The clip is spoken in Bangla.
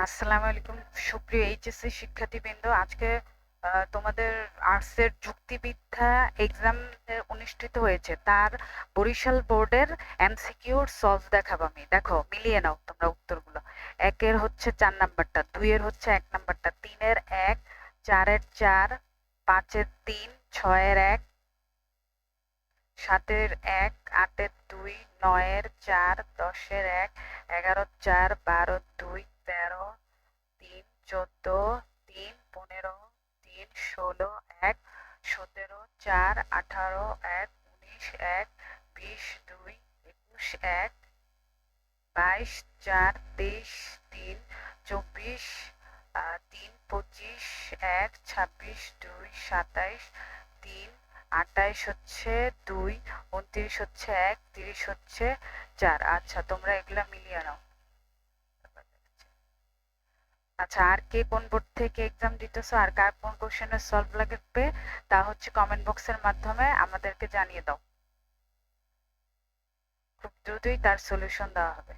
আসসালামু আলাইকুম সুপ্রিয় এইচএসসি শিক্ষার্থীবৃন্দ। আজকে তোমাদের আর্টসের যুক্তিবিদ্যা এক্সাম অনুষ্ঠিত হয়েছে, তার বরিশাল বোর্ডের এমসিকিউর সলভ দেখাবো আমি। দেখো, মিলিয়ে নাও তোমরা উত্তরগুলো। একের হচ্ছে 4 নাম্বারটা, 2 এর হচ্ছে 1 নাম্বারটা, 3 এর 1, 4 এর 4, 5 এর 3, 6 এর 1, 7 এর 1, 8 এর 2, 9 এর 4, 10 এর 1, 11 এর 4, 12 এর 2, 13, 3, 14, 3, 15, 3, 16, 1, 17, 4, 18, 1, 19, 1, 20, 2, 21, 1, 22, 4, 23, 3, 24, 3, 25, 1, 26, 2, 27, 3, 28 হচ্ছে 2, 29 হচ্ছে 1, 30 হচ্ছে 4। আচ্ছা, তোমরা এগুলা মিলিয়ে নাও। আচ্ছা, আর কে কোন বোর্ড থেকে এক্সাম দিতেছো আর কার কোন কোশ্চেনের সলভ লাগবে তা হচ্ছে কমেন্ট বক্সের মাধ্যমে আমাদেরকে জানিয়ে দাও। খুব দ্রুতই তার সলিউশন দেওয়া হবে।